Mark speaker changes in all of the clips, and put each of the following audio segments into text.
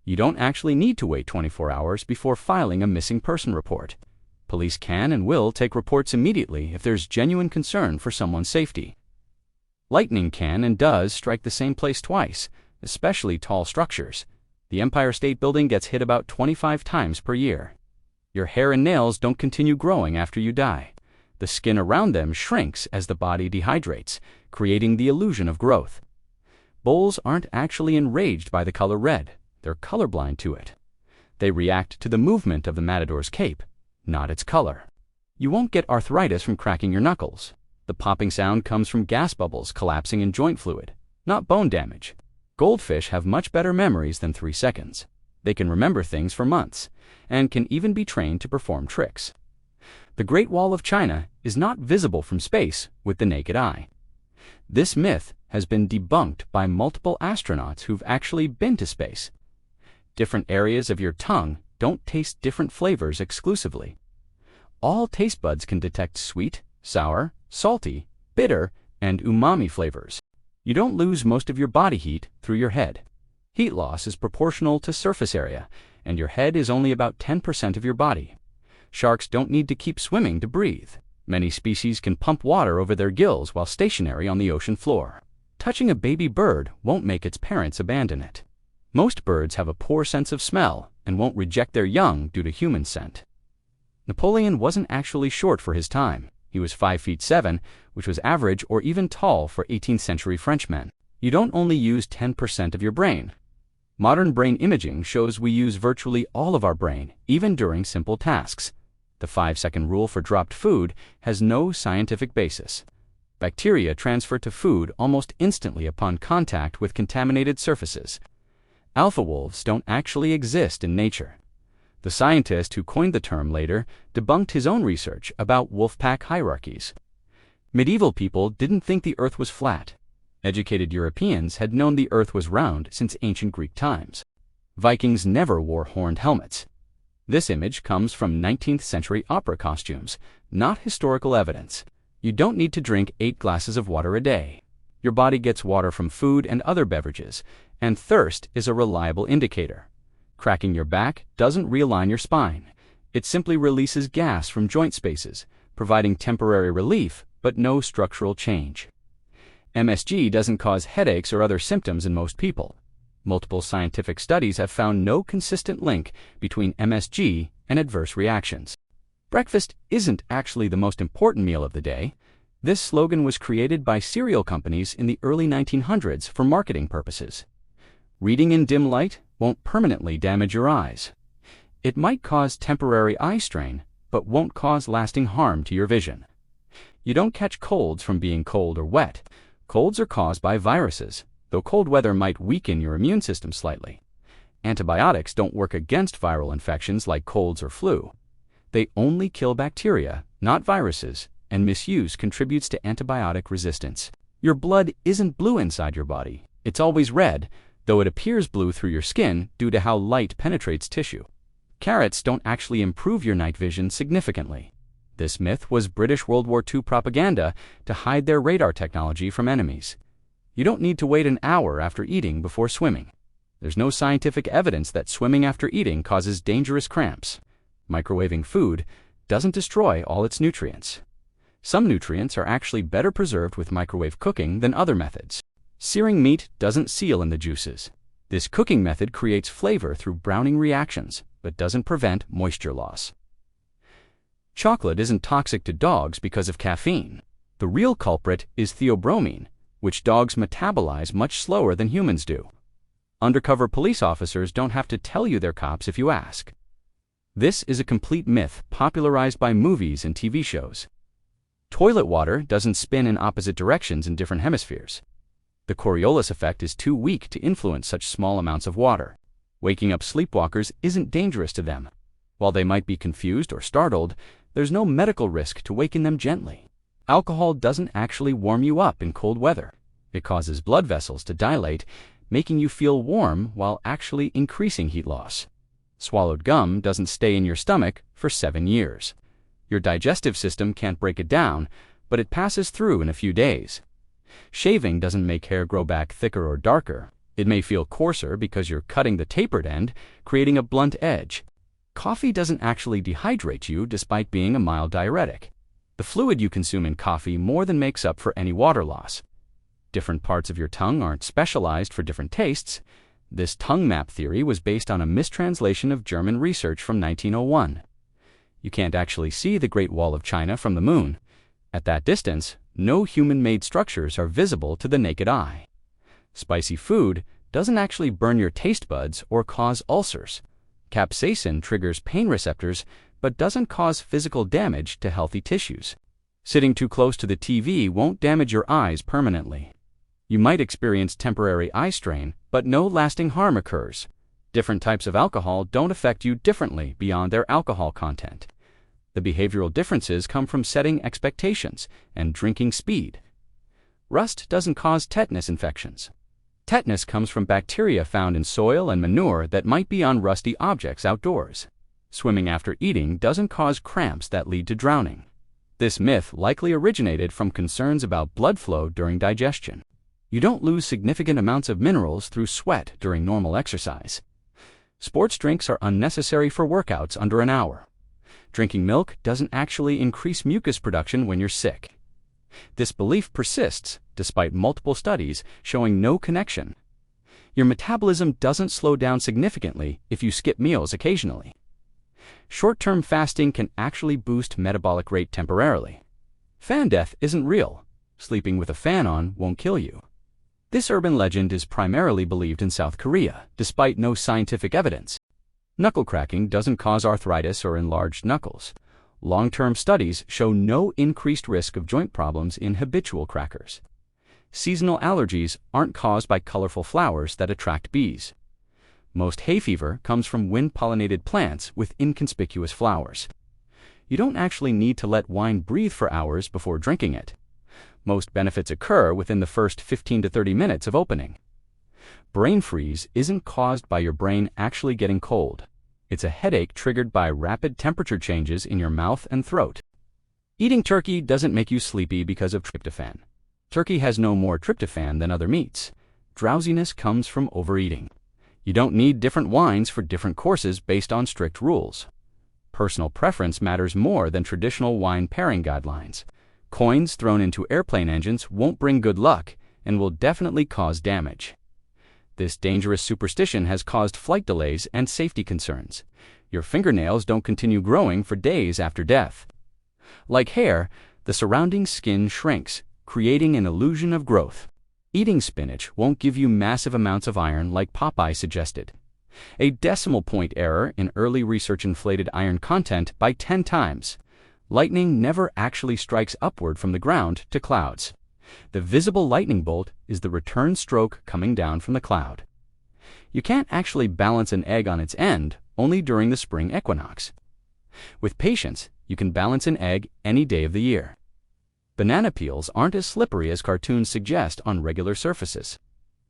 Speaker 1: You don't actually need to wait 24 hours before filing a missing person report. Police can and will take reports immediately if there's genuine concern for someone's safety. Lightning can and does strike the same place twice, especially tall structures. The Empire State Building gets hit about 25 times per year. Your hair and nails don't continue growing after you die. The skin around them shrinks as the body dehydrates, creating the illusion of growth. Bulls aren't actually enraged by the color red. They're colorblind to it. They react to the movement of the matador's cape, not its color. You won't get arthritis from cracking your knuckles. The popping sound comes from gas bubbles collapsing in joint fluid, not bone damage. Goldfish have much better memories than 3 seconds. They can remember things for months, and can even be trained to perform tricks. The Great Wall of China is not visible from space with the naked eye. This myth has been debunked by multiple astronauts who've actually been to space. Different areas of your tongue don't taste different flavors exclusively. All taste buds can detect sweet, sour, salty, bitter, and umami flavors. You don't lose most of your body heat through your head. Heat loss is proportional to surface area, and your head is only about 10% of your body. Sharks don't need to keep swimming to breathe. Many species can pump water over their gills while stationary on the ocean floor. Touching a baby bird won't make its parents abandon it. Most birds have a poor sense of smell and won't reject their young due to human scent. Napoleon wasn't actually short for his time. He was 5'7", which was average or even tall for 18th century Frenchmen. You don't only use 10% of your brain. Modern brain imaging shows we use virtually all of our brain, even during simple tasks. The 5-second rule for dropped food has no scientific basis. Bacteria transfer to food almost instantly upon contact with contaminated surfaces. Alpha wolves don't actually exist in nature. The scientist who coined the term later debunked his own research about wolf pack hierarchies. Medieval people didn't think the earth was flat. Educated Europeans had known the earth was round since ancient Greek times. Vikings never wore horned helmets. This image comes from 19th century opera costumes, not historical evidence. You don't need to drink 8 glasses of water a day. Your body gets water from food and other beverages, and thirst is a reliable indicator. Cracking your back doesn't realign your spine. It simply releases gas from joint spaces, providing temporary relief but no structural change. MSG doesn't cause headaches or other symptoms in most people. Multiple scientific studies have found no consistent link between MSG and adverse reactions. Breakfast isn't actually the most important meal of the day. This slogan was created by cereal companies in the early 1900s for marketing purposes. Reading in dim light won't permanently damage your eyes. It might cause temporary eye strain, but won't cause lasting harm to your vision. You don't catch colds from being cold or wet. Colds are caused by viruses, though cold weather might weaken your immune system slightly. Antibiotics don't work against viral infections like colds or flu. They only kill bacteria, not viruses, and misuse contributes to antibiotic resistance. Your blood isn't blue inside your body. It's always red, though it appears blue through your skin due to how light penetrates tissue. Carrots don't actually improve your night vision significantly. This myth was British World War II propaganda to hide their radar technology from enemies. You don't need to wait an hour after eating before swimming. There's no scientific evidence that swimming after eating causes dangerous cramps. Microwaving food doesn't destroy all its nutrients. Some nutrients are actually better preserved with microwave cooking than other methods. Searing meat doesn't seal in the juices. This cooking method creates flavor through browning reactions, but doesn't prevent moisture loss. Chocolate isn't toxic to dogs because of caffeine. The real culprit is theobromine, which dogs metabolize much slower than humans do. Undercover police officers don't have to tell you they're cops if you ask. This is a complete myth popularized by movies and TV shows. Toilet water doesn't spin in opposite directions in different hemispheres. The Coriolis effect is too weak to influence such small amounts of water. Waking up sleepwalkers isn't dangerous to them. While they might be confused or startled, there's no medical risk to waken them gently. Alcohol doesn't actually warm you up in cold weather. It causes blood vessels to dilate, making you feel warm while actually increasing heat loss. Swallowed gum doesn't stay in your stomach for 7 years. Your digestive system can't break it down, but it passes through in a few days. Shaving doesn't make hair grow back thicker or darker. It may feel coarser because you're cutting the tapered end, creating a blunt edge. Coffee doesn't actually dehydrate you despite being a mild diuretic. The fluid you consume in coffee more than makes up for any water loss. Different parts of your tongue aren't specialized for different tastes. This tongue map theory was based on a mistranslation of German research from 1901. You can't actually see the Great Wall of China from the moon. At that distance, no human-made structures are visible to the naked eye. Spicy food doesn't actually burn your taste buds or cause ulcers. Capsaicin triggers pain receptors but doesn't cause physical damage to healthy tissues. Sitting too close to the TV won't damage your eyes permanently. You might experience temporary eye strain, but no lasting harm occurs. Different types of alcohol don't affect you differently beyond their alcohol content. The behavioral differences come from setting expectations and drinking speed. Rust doesn't cause tetanus infections. Tetanus comes from bacteria found in soil and manure that might be on rusty objects outdoors. Swimming after eating doesn't cause cramps that lead to drowning. This myth likely originated from concerns about blood flow during digestion. You don't lose significant amounts of minerals through sweat during normal exercise. Sports drinks are unnecessary for workouts under an hour. Drinking milk doesn't actually increase mucus production when you're sick. This belief persists despite multiple studies showing no connection. Your metabolism doesn't slow down significantly if you skip meals occasionally. Short-term fasting can actually boost metabolic rate temporarily. Fan death isn't real. Sleeping with a fan on won't kill you. This urban legend is primarily believed in South Korea, despite no scientific evidence. Knuckle cracking doesn't cause arthritis or enlarged knuckles. Long-term studies show no increased risk of joint problems in habitual crackers. Seasonal allergies aren't caused by colorful flowers that attract bees. Most hay fever comes from wind-pollinated plants with inconspicuous flowers. You don't actually need to let wine breathe for hours before drinking it. Most benefits occur within the first 15 to 30 minutes of opening. Brain freeze isn't caused by your brain actually getting cold. It's a headache triggered by rapid temperature changes in your mouth and throat. Eating turkey doesn't make you sleepy because of tryptophan. Turkey has no more tryptophan than other meats. Drowsiness comes from overeating. You don't need different wines for different courses based on strict rules. Personal preference matters more than traditional wine pairing guidelines. Coins thrown into airplane engines won't bring good luck and will definitely cause damage. This dangerous superstition has caused flight delays and safety concerns. Your fingernails don't continue growing for days after death. Like hair, the surrounding skin shrinks, creating an illusion of growth. Eating spinach won't give you massive amounts of iron like Popeye suggested. A decimal point error in early research inflated iron content by 10 times. Lightning never actually strikes upward from the ground to clouds. The visible lightning bolt is the return stroke coming down from the cloud. You can't actually balance an egg on its end only during the spring equinox. With patience, you can balance an egg any day of the year. Banana peels aren't as slippery as cartoons suggest on regular surfaces.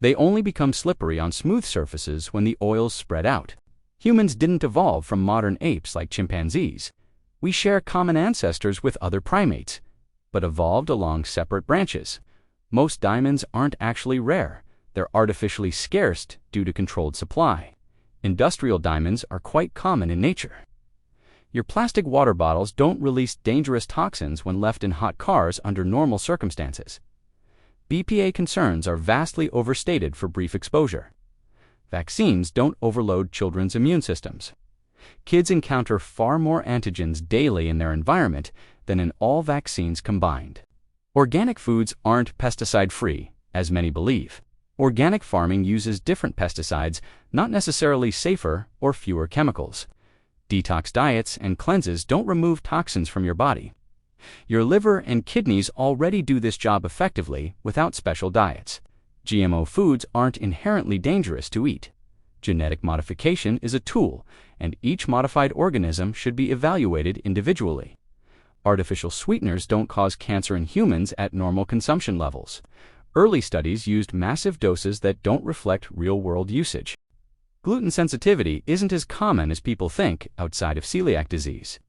Speaker 1: They only become slippery on smooth surfaces when the oils spread out. Humans didn't evolve from modern apes like chimpanzees. We share common ancestors with other primates, but evolved along separate branches. Most diamonds aren't actually rare. They're artificially scarce due to controlled supply. Industrial diamonds are quite common in nature. Your plastic water bottles don't release dangerous toxins when left in hot cars under normal circumstances. BPA concerns are vastly overstated for brief exposure. Vaccines don't overload children's immune systems. Kids encounter far more antigens daily in their environment than in all vaccines combined. Organic foods aren't pesticide-free, as many believe. Organic farming uses different pesticides, not necessarily safer or fewer chemicals. Detox diets and cleanses don't remove toxins from your body. Your liver and kidneys already do this job effectively without special diets. GMO foods aren't inherently dangerous to eat. Genetic modification is a tool, and each modified organism should be evaluated individually. Artificial sweeteners don't cause cancer in humans at normal consumption levels. Early studies used massive doses that don't reflect real-world usage. Gluten sensitivity isn't as common as people think outside of celiac disease.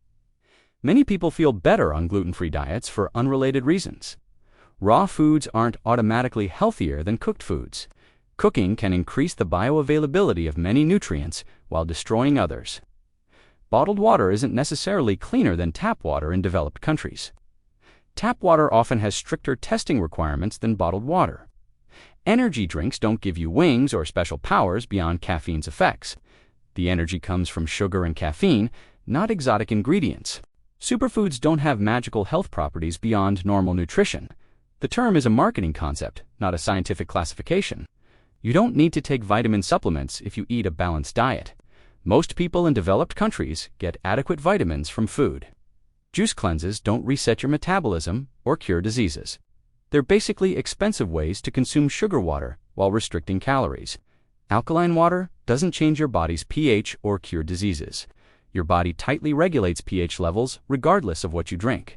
Speaker 1: Many people feel better on gluten-free diets for unrelated reasons. Raw foods aren't automatically healthier than cooked foods. Cooking can increase the bioavailability of many nutrients while destroying others. Bottled water isn't necessarily cleaner than tap water in developed countries. Tap water often has stricter testing requirements than bottled water. Energy drinks don't give you wings or special powers beyond caffeine's effects. The energy comes from sugar and caffeine, not exotic ingredients. Superfoods don't have magical health properties beyond normal nutrition. The term is a marketing concept, not a scientific classification. You don't need to take vitamin supplements if you eat a balanced diet. Most people in developed countries get adequate vitamins from food. Juice cleanses don't reset your metabolism or cure diseases. They're basically expensive ways to consume sugar water while restricting calories. Alkaline water doesn't change your body's pH or cure diseases. Your body tightly regulates pH levels regardless of what you drink.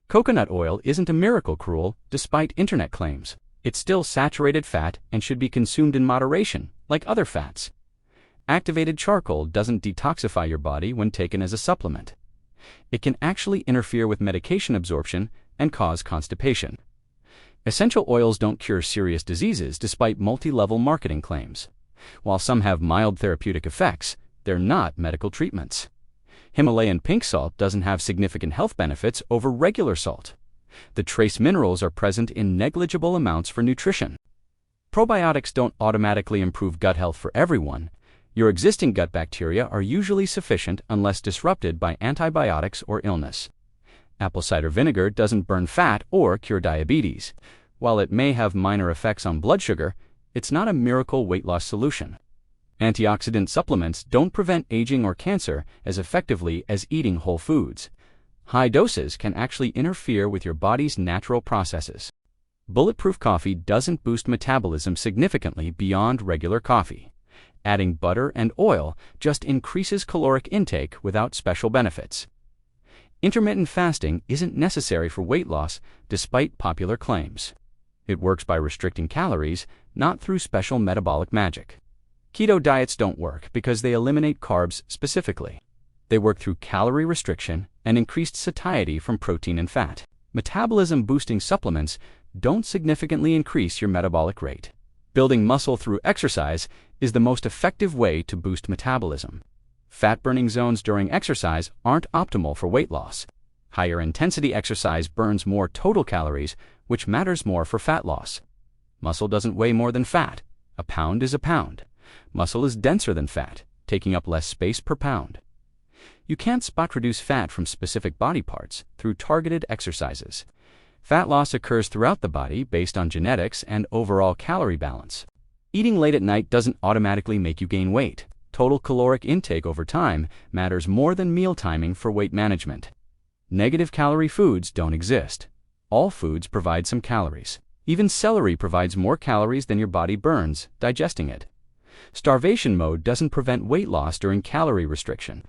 Speaker 1: Coconut oil isn't a miracle cure despite internet claims. It's still saturated fat and should be consumed in moderation, like other fats. Activated charcoal doesn't detoxify your body when taken as a supplement. It can actually interfere with medication absorption and cause constipation. Essential oils don't cure serious diseases despite multi-level marketing claims. While some have mild therapeutic effects, they're not medical treatments. Himalayan pink salt doesn't have significant health benefits over regular salt. The trace minerals are present in negligible amounts for nutrition. Probiotics don't automatically improve gut health for everyone. Your existing gut bacteria are usually sufficient unless disrupted by antibiotics or illness. Apple cider vinegar doesn't burn fat or cure diabetes. While it may have minor effects on blood sugar, it's not a miracle weight loss solution. Antioxidant supplements don't prevent aging or cancer as effectively as eating whole foods. High doses can actually interfere with your body's natural processes. Bulletproof coffee doesn't boost metabolism significantly beyond regular coffee. Adding butter and oil just increases caloric intake without special benefits. Intermittent fasting isn't necessary for weight loss despite popular claims. It works by restricting calories, not through special metabolic magic. Keto diets don't work because they eliminate carbs specifically. They work through calorie restriction and increased satiety from protein and fat. Metabolism-boosting supplements don't significantly increase your metabolic rate. Building muscle through exercise is the most effective way to boost metabolism. Fat-burning zones during exercise aren't optimal for weight loss. Higher intensity exercise burns more total calories, which matters more for fat loss. Muscle doesn't weigh more than fat. A pound is a pound. Muscle is denser than fat, taking up less space per pound. You can't spot-reduce fat from specific body parts through targeted exercises. Fat loss occurs throughout the body based on genetics and overall calorie balance. Eating late at night doesn't automatically make you gain weight. Total caloric intake over time matters more than meal timing for weight management. Negative calorie foods don't exist. All foods provide some calories. Even celery provides more calories than your body burns, digesting it. Starvation mode doesn't prevent weight loss during calorie restriction.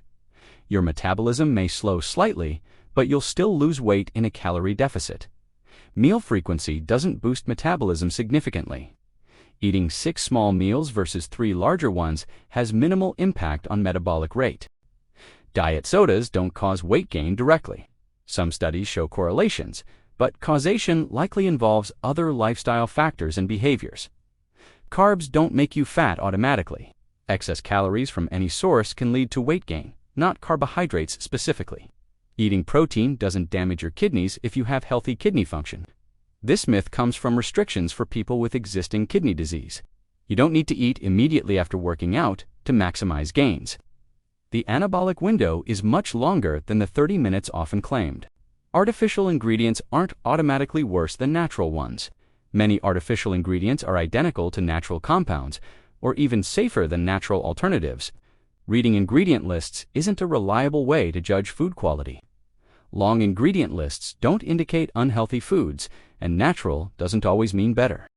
Speaker 1: Your metabolism may slow slightly, but you'll still lose weight in a calorie deficit. Meal frequency doesn't boost metabolism significantly. Eating 6 small meals versus 3 larger ones has minimal impact on metabolic rate. Diet sodas don't cause weight gain directly. Some studies show correlations, but causation likely involves other lifestyle factors and behaviors. Carbs don't make you fat automatically. Excess calories from any source can lead to weight gain, not carbohydrates specifically. Eating protein doesn't damage your kidneys if you have healthy kidney function. This myth comes from restrictions for people with existing kidney disease. You don't need to eat immediately after working out to maximize gains. The anabolic window is much longer than the 30 minutes often claimed. Artificial ingredients aren't automatically worse than natural ones. Many artificial ingredients are identical to natural compounds, or even safer than natural alternatives. Reading ingredient lists isn't a reliable way to judge food quality. Long ingredient lists don't indicate unhealthy foods, and natural doesn't always mean better.